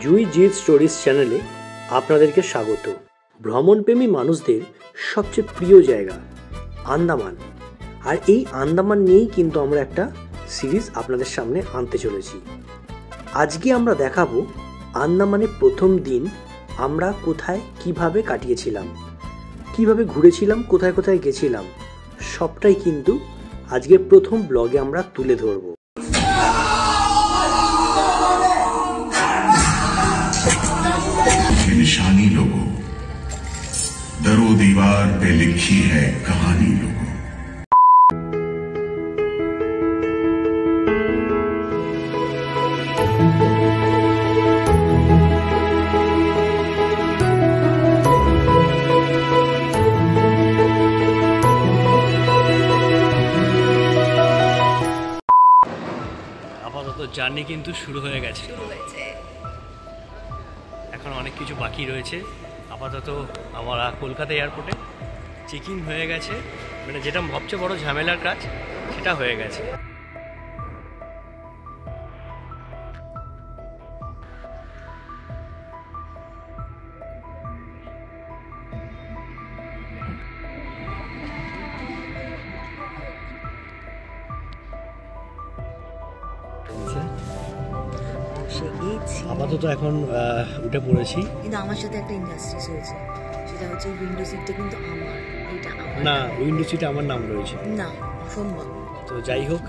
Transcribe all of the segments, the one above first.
জুই Jeet stories চ্যানেলে আপনাদেরকে স্বাগত। ভ্রমণপ্রেমী মানুষদের সবচেয়ে প্রিয় জায়গা আন্দামান, আর এই আন্দামান নিয়েই কিন্তু আমরা একটা সিরিজ আপনাদের সামনে আনতে চলেছি। আজকে আমরা দেখাবো আন্দামানের প্রথম দিন আমরা কোথায় কিভাবে কাটিয়েছিলাম, কিভাবে ঘুরেছিলাম, কোথায় কোথায় গেছিলাম, সবটাই কিন্তু আজকের প্রথম ব্লগে আমরা তুলে ধরবো। निशानी लोगों, दरो दीवार पे लिखी है कहानी लोगों। আপাতত জার্নি কিন্তু শুরু হয়ে গেছে, এখন অনেক কিছু বাকি রয়েছে। আপাতত আমরা কলকাতা এয়ারপোর্টে চেকিং হয়ে গেছে, মানে যেটা সবচেয়ে বড় ঝামেলার কাজ সেটা হয়ে গেছে। আপাতত এখন উঠে পড়েছি, কিন্তু আমার সাথে একটা ইনজাস্টিস হয়েছে, সেটা হচ্ছে উইন্ডো সিটটা কিন্তু আমার, এটা আমার না, উইন্ডো সিটে আমার নাম রয়েছে না, অসম্ভব। তো যাই হোক,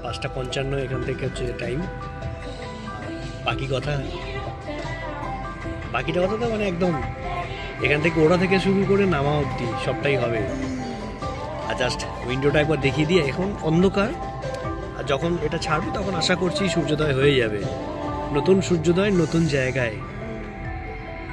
5:55 এখান থেকে হচ্ছে টাইম। বাকিটা কথা তো মানে একদম এখান থেকে ওড়া থেকে শুরু করে নামা অবধি সবটাই হবে। আর জাস্ট উইন্ডোটা একবার দেখিয়ে দিয়ে, এখন অন্ধকার, আর যখন এটা ছাড়বো তখন আশা করছি সূর্যোদয় হয়ে যাবে। নতুন সূর্যোদয়, নতুন জায়গায়,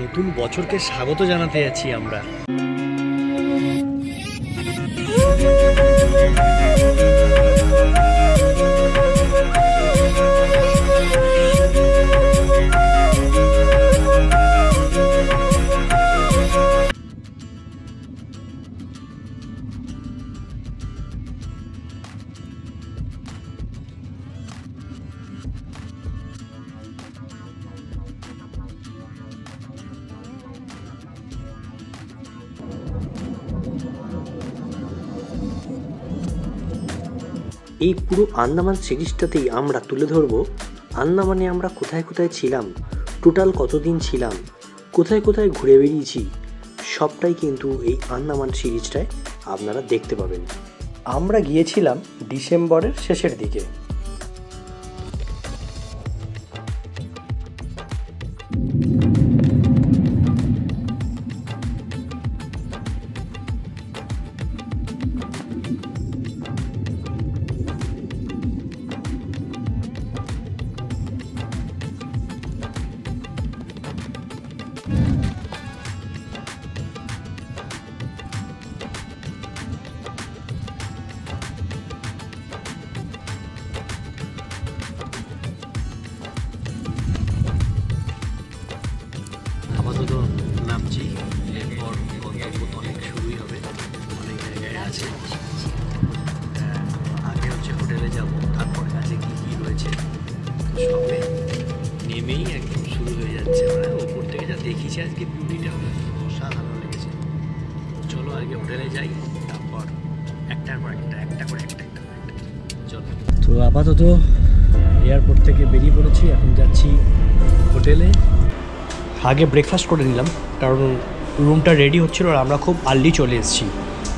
নতুন বছরকে স্বাগত জানাতে যাচ্ছি আমরা। এই পুরো আন্দামান সিরিজটাতেই আমরা তুলে ধরবো আন্দামানে আমরা কোথায় কোথায় ছিলাম, টোটাল কতদিন ছিলাম, কোথায় কোথায় ঘুরে বেরিয়েছি, সবটাই কিন্তু এই আন্দামান সিরিজটায় আপনারা দেখতে পাবেন। আমরা গিয়েছিলাম ডিসেম্বরের শেষের দিকে। আপাতত নামছি, এরপর গন্তব্য তো অনেক শুরুই হবে, অনেক জায়গায় আছে। আগে হচ্ছে হোটেলে যাব, তারপর কাছে কী কী রয়েছে সবে নেমেই একদম শুরু হয়ে যাচ্ছে। মানে ওপর থেকে যা দেখিছি আজকে বিউটিটা অসাধারণ লেগেছে। চলো আগে হোটেলে যাই, তারপর একটার পর একটা করে একটা চলো। তো আপাতত এয়ারপোর্ট থেকে বেরিয়ে পড়েছি, এখন যাচ্ছি হোটেলে। আগে ব্রেকফাস্ট করে নিলাম, কারণ রুমটা রেডি হচ্ছিল আর আমরা খুব আর্লি চলে এসেছি।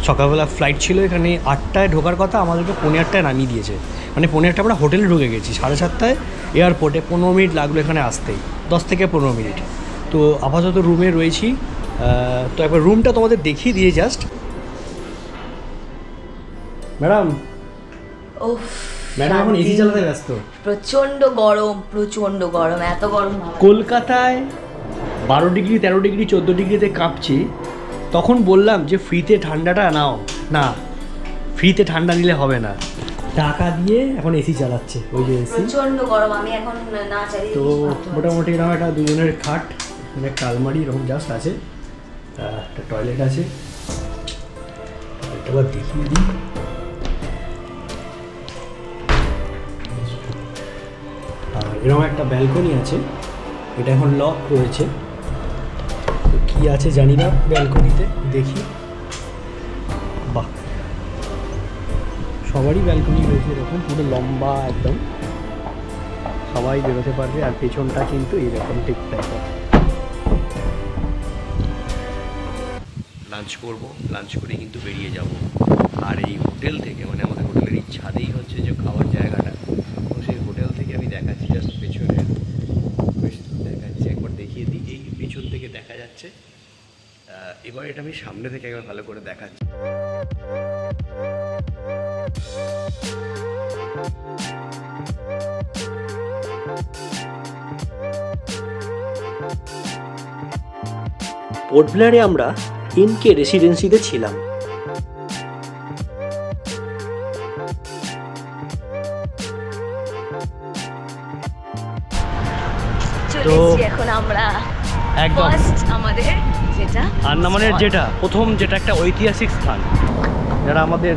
সকালবেলা ফ্লাইট ছিল, এখানে 8টায় ঢোকার কথা, আমাদেরকে 8:15 নামিয়ে দিয়েছে। মানে 8:15 আমরা হোটেলে ঢুকে গেছি, 7:30 এয়ারপোর্টে। 15 মিনিট লাগলো এখানে আসতেই, 10 থেকে 15 মিনিট। তো আপাতত রুমে রয়েছি। তো একবার রুমটা তোমাদের দেখিয়ে দিয়ে জাস্ট। ম্যাডাম এখন এসি চালাতে ব্যস্ত। প্রচন্ড গরম, এত গরম কলকাতায় 12 ডিগ্রি, 13 ডিগ্রি, 14 ডিগ্রিতে কাঁপছি। তখন বললাম যে ফ্রিতে ঠান্ডাটা নাও, না ফ্রিতে ঠান্ডা নিলে হবে না, টাকা দিয়ে এখন এসি চালাচ্ছে। ওই যে এসি, প্রচন্ড গরম, আমি এখন না চাই। তো মোটামুটি এরকম একটা দুজনের খাট, একটা আলমারি এরকম জাস্ট আছে, একটা টয়লেট আছে। এটা দেখিয়ে দিই। এরকম একটা ব্যালকনি আছে, এটা এখন লক রয়েছে, কি আছে জানি না। ব্যালকনিতে দেখি, বাহ, সবারই ব্যালকনি রয়েছে এরকম পুরো লম্বা একদম, সবাই বেরোতে পারবে। আর পেছনটা কিন্তু এইরকম ঠিক টাইপের। লাঞ্চ করব, লাঞ্চ করে কিন্তু বেরিয়ে যাব। আর এই হোটেল থেকে, মানে আমাদের হোটেলের এই ছাদেই হচ্ছে যে খাওয়ার জায়গাটা, তো সেই হোটেল থেকে আমি দেখাচ্ছি জাস্ট পেছনে, বেশ দেখাচ্ছি একবার দেখিয়ে দিই। এই পেছন থেকে দেখা যাচ্ছে। এবার এটা আমি সামনে থেকে একবার ভালো করে দেখাচ্ছি। পোর্ট ব্লেয়ারে আমরা এমকে রেসিডেন্সিতে ছিলাম। চলে এসেছি এখন আমরা একদম আমাদের যেটা আন্দামানের যেটা প্রথম, যেটা একটা ঐতিহাসিক স্থান। যারা আমাদের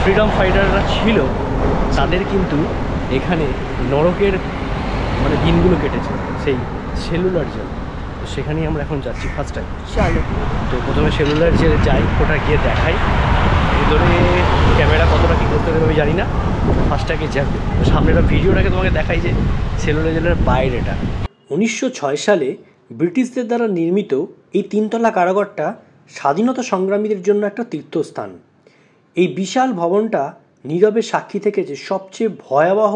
ফ্রিডম ফাইটাররা ছিল তাদের কিন্তু এখানে নরকের মানে দিনগুলো কেটেছে, সেই সেলুলার জেল। তো সেখানেই আমরা এখন যাচ্ছি ফার্স্ট টাইম। চলো, তো প্রথমে সেলুলার জেলে যাই, ওটা গিয়ে দেখাই। ভিতরে ক্যামেরা কতটা কী করতে দেবে আমি জানি না, ফার্স্টটাকে যাবে। তো সামনেটা ভিডিওটাকে তোমাকে দেখাই যে সেলুলার জেলের বাইরেটা। 1906 সালে ব্রিটিশদের দ্বারা নির্মিত এই 3 তলা কারাগারটা স্বাধীনতা সংগ্রামীদের জন্য একটা তীর্থস্থান। এই বিশাল ভবনটা নীরবে সাক্ষী থেকেছে সবচেয়ে ভয়াবহ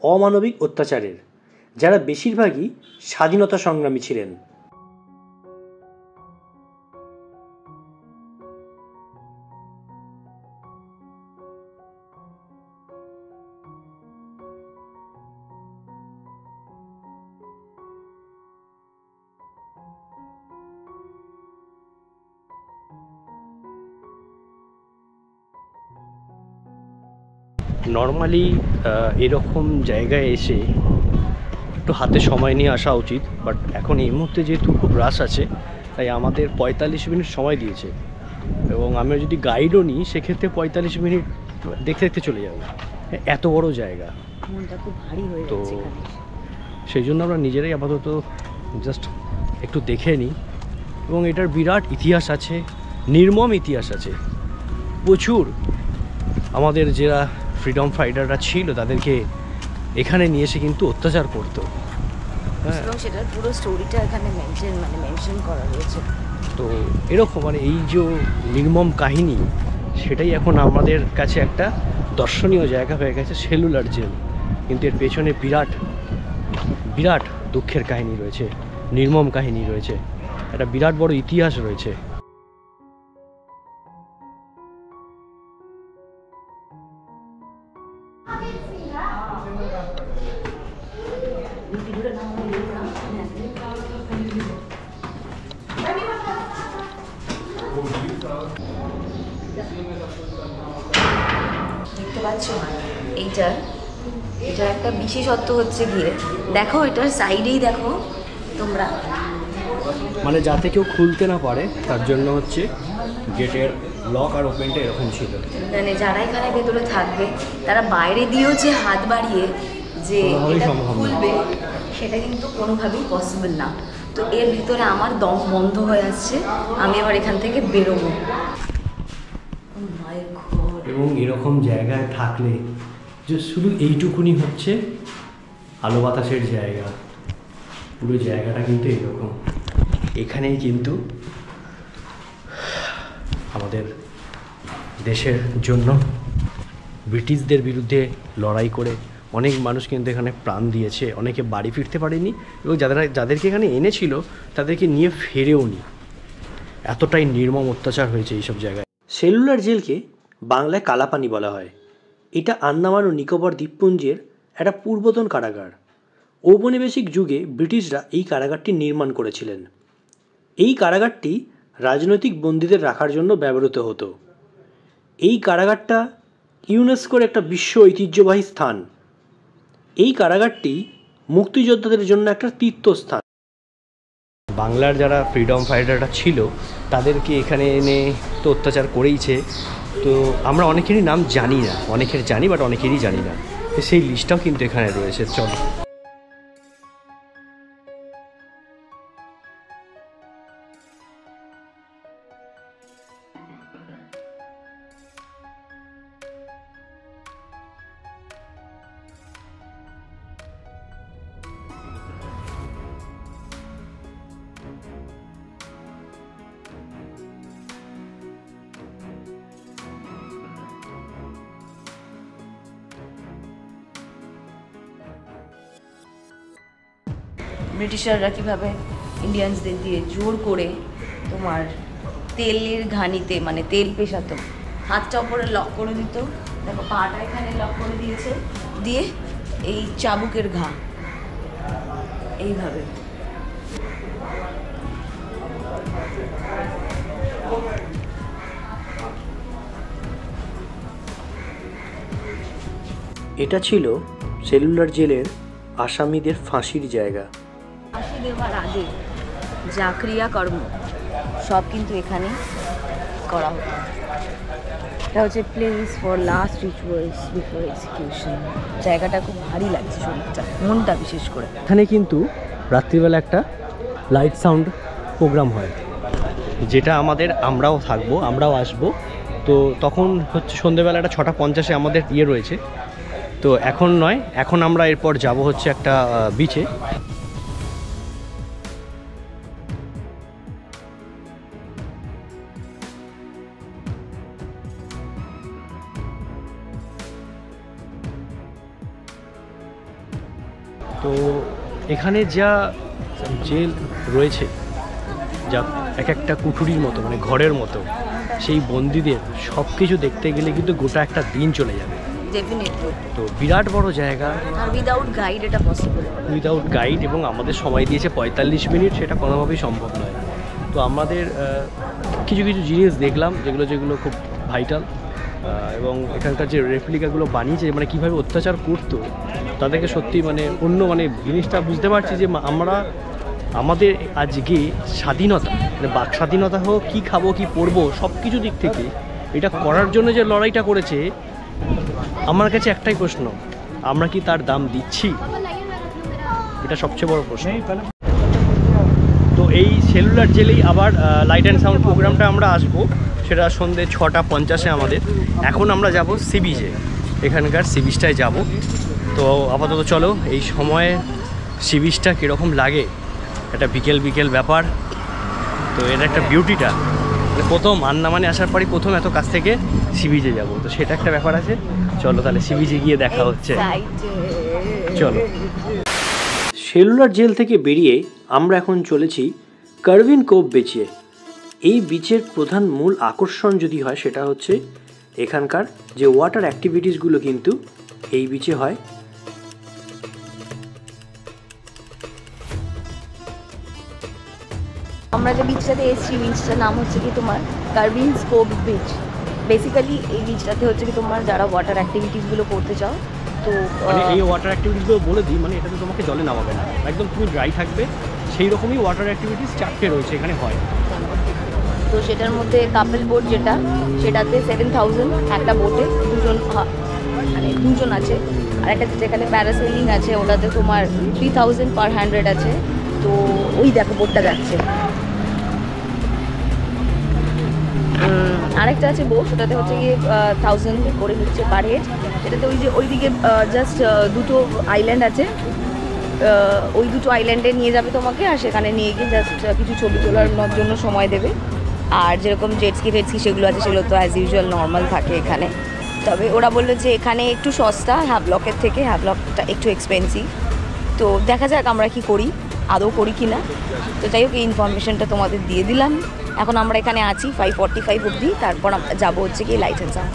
অমানবিক অত্যাচারের, যারা বেশিরভাগই স্বাধীনতা সংগ্রামী ছিলেন। নর্মালি এরকম জায়গায় এসে একটু হাতে সময় নিয়ে আসা উচিত, বাট এখন এই মুহূর্তে যেহেতু খুব রাশ আছে তাই আমাদের 45 মিনিট সময় দিয়েছে, এবং আমরা যদি গাইডও নিই সেক্ষেত্রে 45 মিনিট দেখতে দেখতে চলে যাবে। এত বড় জায়গা, মনটা খুব ভারী হয়ে তো যাচ্ছে। সেই জন্য আমরা নিজেরাই আপাতত জাস্ট একটু দেখে নিই। এবং এটার বিরাট ইতিহাস আছে, নির্মম ইতিহাস আছে প্রচুর। আমাদের যারা ফ্রিডম ফাইটাররা ছিল তাদেরকে এখানে নিয়ে এসে কিন্তু অত্যাচার করতো। হ্যাঁ, এবং সেটার পুরো স্টোরিটা এখানে মেনশন করা রয়েছে। তো এরকম মানে এই যে নির্মম কাহিনী, সেটাই এখন আমাদের কাছে একটা দর্শনীয় জায়গা হয়ে গেছে সেলুলার জেল। কিন্তু এর পেছনে বিরাট বিরাট দুঃখের কাহিনী রয়েছে, নির্মম কাহিনী রয়েছে, একটা বিরাট বড় ইতিহাস রয়েছে। দেখতে পাচ্ছ এটার একটা বিশেষত্ব হচ্ছে গিয়ে দেখো, এটার সাইডেই দেখো তোমরা, মানে যাতে কেউ খুলতে না পারে তার জন্য হচ্ছে গেটের লক আর ওপেনটা এরকম ছিল। মানে যারা এখানে ভেতরে থাকবে তারা বাইরে দিয়েও যে হাত বাড়িয়ে যে এটা খুলবে সেটা কিন্তু কোনোভাবেই পসিবল না। তো এর ভিতরে আমার দম বন্ধ হয়ে আসছে, আমি আবার এখান থেকে বেরোবো। এবং এরকম জায়গায় থাকলে যে শুধু এইটুকুনি হচ্ছে আলো বাতাসের জায়গা, পুরো জায়গাটা কিন্তু এইরকম। এখানেই কিন্তু আমাদের দেশের জন্য ব্রিটিশদের বিরুদ্ধে লড়াই করে অনেক মানুষ কিন্তু এখানে প্রাণ দিয়েছে, অনেকে বাড়ি ফিরতে পারেনি, এবং যাদেরকে এখানে এনেছিল তাদেরকে নিয়ে ফেরেও নি। এতটাই নির্মম অত্যাচার হয়েছে এইসব জায়গায়। সেলুলার জেলকে বাংলায় কালাপানি বলা হয়। এটা আন্দামান ও নিকোবর দ্বীপপুঞ্জের একটা পূর্বতন কারাগার। ঔপনিবেশিক যুগে ব্রিটিশরা এই কারাগারটি নির্মাণ করেছিলেন। এই কারাগারটি রাজনৈতিক বন্দীদের রাখার জন্য ব্যবহৃত হতো। এই কারাগারটা ইউনেস্কোর একটা বিশ্ব ঐতিহ্যবাহী স্থান। এই কারাগারটি মুক্তিযোদ্ধাদের জন্য একটা তীর্থস্থান। বাংলার যারা ফ্রিডম ফাইটাররা ছিল তাদেরকে এখানে এনে তো অত্যাচার করেইছে। তো আমরা অনেকেরই নাম জানি না, অনেকের জানি বাট অনেকেরই জানি না, সেই লিস্টটাও কিন্তু এখানে রয়েছে। চলো। ব্রিটিশাররা কীভাবে ইন্ডিয়ানসদের দিয়ে জোর করে তোমার তেলের ঘানিতে মানে তেল পেশাতো, হাতটা ওপরে লক করে দিত, দেখো পাটা এখানে লক করে দিয়েছে, দিয়ে এই চাবুকের ঘা এইভাবে। এটা ছিল সেলুলার জেলের আসামিদের ফাঁসির জায়গা। ফাঁসি দেওয়ার আগে যা ক্রিয়াকর্ম সব কিন্তু এখানে করা হতো। এটা হচ্ছে place for last rituals before execution. জায়গাটা খুব ভারী লাগছে, শরীরটা, মনটা বিশেষ করে। এখানে কিন্তু রাত্রিবেলা একটা লাইট সাউন্ড প্রোগ্রাম হয়, যেটা আমরাও থাকবো, আমরাও আসবো। তো তখন হচ্ছে সন্ধ্যেবেলা একটা 6:50 আমাদের রয়েছে। তো এখন নয়, এখন আমরা এরপর যাব হচ্ছে একটা বিচে। তো এখানে যা জেল রয়েছে, যা এক একটা কুঠুরির মতো, মানে ঘরের মতো, সেই বন্দীদের সব কিছু দেখতে গেলে কিন্তু গোটা একটা দিন চলে যাবে। ডেফিনেটলি। তো বিরাট বড় জায়গা, আর উইদাউট গাইড এটা পসিবল। উইদাউট গাইড, এবং আমাদের সময় দিয়েছে 45 মিনিট, সেটা কোনোভাবেই সম্ভব নয়। তো আমাদের কিছু কিছু জিনিস দেখলাম যেগুলো খুব ভাইটাল, এবং এখানকার যে রেপ্লিকাগুলো বানিয়েছে, মানে কীভাবে অত্যাচার করতো তাদেরকে সত্যি মানে অন্য মানে জিনিসটা বুঝতে পারছি যে আমাদের আজকে স্বাধীনতা, মানে বাক স্বাধীনতা হোক, কী খাবো কী পরবো, সব কিছু দিক থেকে এটা করার জন্য যে লড়াইটা করেছে, আমার কাছে একটাই প্রশ্ন, আমরা কি তার দাম দিচ্ছি? এটা সবচেয়ে বড় প্রশ্ন। তো এই সেলুলার জেলেই আবার লাইট অ্যান্ড সাউন্ড প্রোগ্রামটা আমরা আসবো, সেটা সন্ধ্যে 6:50 আমাদের। এখন আমরা যাব সি বিচে, এখানকার সি বিচটায় যাব। তো আপাতত চলো, এই সময়ে সি বিচটা কীরকম লাগে, একটা বিকেল বিকেল ব্যাপার। তো এর একটা বিউটিটা, প্রথম আন্দামানে আসার পরই প্রথম এত কাছ থেকে সি বিচে যাবো, তো সেটা একটা ব্যাপার আছে। চলো তাহলে সি বিচে গিয়ে দেখা হচ্ছে, চলো। সেলুলার জেল থেকে বেরিয়ে আমরা এখন চলেছি কার্ভিন কোভ বিচে। এই বিচের প্রধান মূল আকর্ষণ যদি হয়, সেটা হচ্ছে এখানকার যে ওয়াটার অ্যাক্টিভিটিসগুলো কিন্তু এই বিচে হয়। আমরা যে বিচটাতে এসেছি, বিচটার নাম হচ্ছে কি তোমার কার্ভিন কোভ বিচ। বেসিক্যালি এই বিচটাতে হচ্ছে কি তোমার যারা ওয়াটার অ্যাক্টিভিটিসগুলো করতে চাও, তো মানে এই ওয়াটার অ্যাক্টিভিটিসগুলো বলে দিই, মানে এটাতে তোমাকে জলে নামাবে না, একদম তুমি ড্রাই থাকবে, সেই রকমই ওয়াটার অ্যাক্টিভিটিস 4টে রয়েছে এখানে হয়। তো সেটার মধ্যে কাপল বোট যেটা, সেটাতে 7000 একটা বোটে, মানে দুজন আছে। আর একটা যেখানে প্যারাসেলিং আছে, ওটাতে তোমার 3000 পার 100 আছে। তো ওই দেখো বোটটা যাচ্ছে। আরেকটা আছে বোট, ওটাতে হচ্ছে গিয়ে 1000 করে নিচ্ছে পার হেড। সেটাতে ওইদিকে জাস্ট দুটো আইল্যান্ড আছে, ওই দুটো আইল্যান্ডে নিয়ে যাবে তোমাকে, আর সেখানে নিয়ে গিয়ে জাস্ট কিছু ছবি তোলার জন্য সময় দেবে। আর যেরকম জেটস্কি ফেটস্কি সেগুলো আছে, সেগুলো তো অ্যাজ ইউজুয়াল নর্মাল থাকে এখানে। তবে ওরা বললো যে এখানে একটু সস্তা হ্যাভলকের থেকে, হ্যাভলকটা একটু এক্সপেন্সিভ। তো দেখা যাক আমরা কি করি, আদৌ করি কি না। তো যাই হোক, এই ইনফরমেশনটা তোমাদের দিয়ে দিলাম। এখন আমরা এখানে আছি 5:45 অবধি, তারপর যাবো হচ্ছে কি লাইট অ্যান্ড সাউন্ড।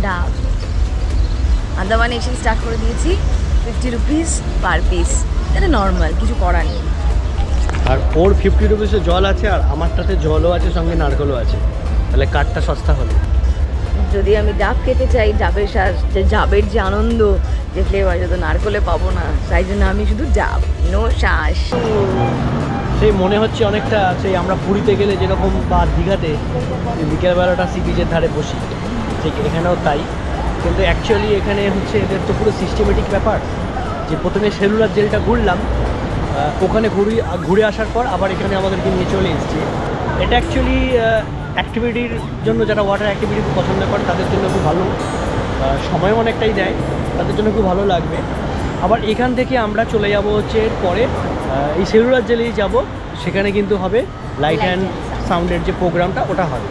ডাব আন্দামান এসে স্টার্ট করে দিয়েছি, 50 রুপিস পার পিস। এটা নর্মাল, কিছু করার নেই। আর ওর 50 রুপিসের জল আছে, আর আমারটাতে জলও আছে, সঙ্গে নারকেলও আছে, তাহলে কাঠটা সস্তা হবে। যদি আমি ডাব খেতে চাই, ডাবের শ্বাস, যে ডাবের যে আনন্দ, যে ফ্লেভার, যত নারকেলে পাবো না, তাই জন্য আমি শুধু ডাব, নো শ্বাস। সেই মনে হচ্ছে অনেকটা সেই আমরা পুরীতে গেলে যেরকম, বা দীঘাতে বিকেলবেলাটা সি বিচের ধারে বসি, ঠিক এখানেও তাই। কিন্তু অ্যাকচুয়ালি এখানে হচ্ছে এদের তো পুরো সিস্টেমেটিক ব্যাপার, যে প্রথমে সেলুলার জেলটা ঘুরলাম, ওখানে ঘুরে আসার পর আবার এখানে আমাদেরকে নিয়ে চলে এসেছি। এটা অ্যাকচুয়ালি অ্যাক্টিভিটির জন্য, যারা ওয়াটার অ্যাক্টিভিটি পছন্দ করে তাদের জন্য খুব ভালো, সময়ও অনেকটাই দেয়। তাদের জন্য খুব ভালো লাগবে। আবার এখান থেকে আমরা চলে যাব হচ্ছে পরে এই সেলুলার জেলেই যাব, সেখানে কিন্তু হবে লাইট অ্যান্ড সাউন্ডের যে প্রোগ্রামটা ওটা হবে।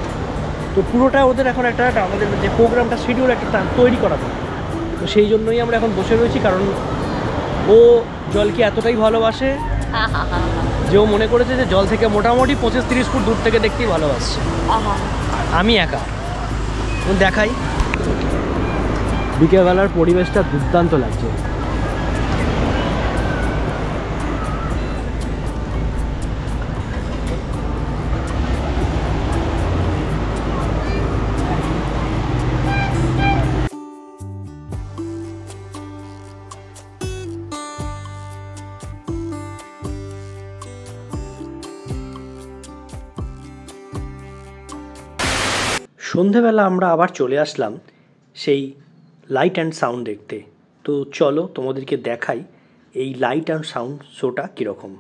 তো পুরোটা ওদের এখন একটা আমাদের যে প্রোগ্রামটা শিডিউল একটা তৈরি করা হবে। তো সেই জন্যই আমরা এখন বসে রয়েছি, কারণ ও জলকে এতটাই ভালোবাসে যে ও মনে করেছে যে জল থেকে মোটামুটি 25-30 ফুট দূর থেকে দেখতেই ভালোবাসছে। আমি একা দেখাই, বিকেলবেলার পরিবেশটা দুর্দান্ত লাগছে। সন্ধেবেলা আমরা আবার চলে আসলাম সেই লাইট অ্যান্ড সাউন্ড দেখতে। তো চলো তোমাদেরকে দেখাই এই লাইট অ্যান্ড সাউন্ড শোটা কীরকম।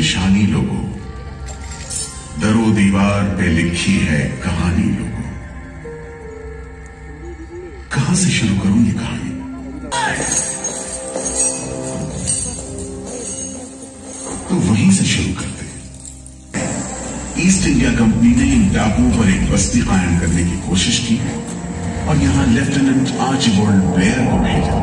निशानी लोगों, दरो दीवार पे लिखी है कहानी लोगों। कहां से शुरू करूं ये कहानी? तो वहीं से शुरू करते हैं। ईस्ट इंडिया कंपनी ने इन टापुओं पर एक बस्ती कायम करने की कोशिश की और यहां लेफ्टिनेंट आर्चिबाल्ड ब्लेयर को भेजा।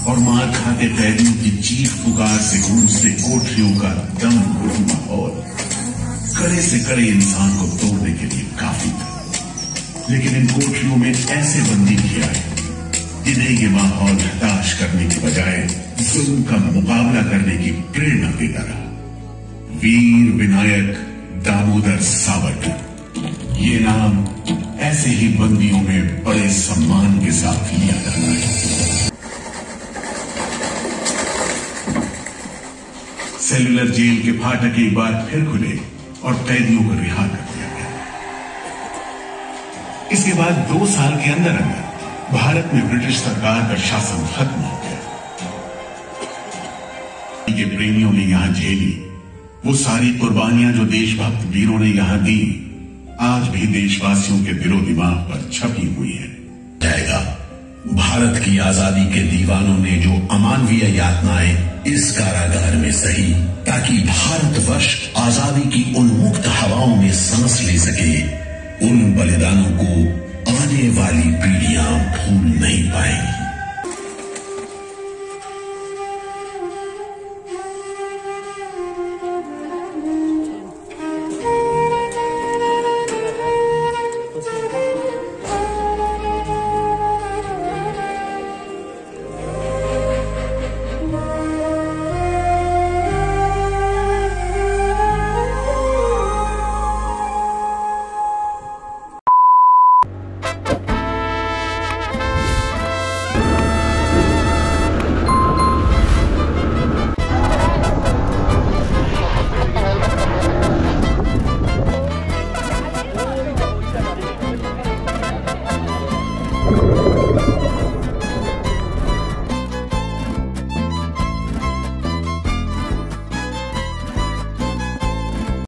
और मार खाते कैदियों की चीख पुकार से गूंजते कोठरियों का दम घुट माहौल कड़े से कड़े इंसान को तोड़ने के लिए काफी था। लेकिन इन कोठरियों में ऐसे बंदी किया है जिन्हें ये माहौल हताश करने की बजाय जुल्म का मुकाबला करने की प्रेरणा देता रहा। वीर विनायक दामोदर सावरकर, ये नाम ऐसे ही बंदियों में बड़े सम्मान के साथ लिया जाता है। सेलुलर जेल के फाटक एक बार फिर खुले और कैदियों को रिहा कर दिया गया। इसके बाद 2 साल के अंदर अंदर भारत में ब्रिटिश सरकार का शासन खत्म हो गया। के प्रेमियों ने यहां झेली वो सारी कुर्बानियां जो देशभक्त वीरों ने यहां दी, आज भी देशवासियों के दिलो दिमाग पर छपी हुई है। जाएगा भारत की आजादी के दीवानों ने जो अमानवीय यातनाएं इस कारागार में सही, ताकि भारतवर्ष आजादी की उन मुक्त हवाओं में सांस ले सके, उन बलिदानों को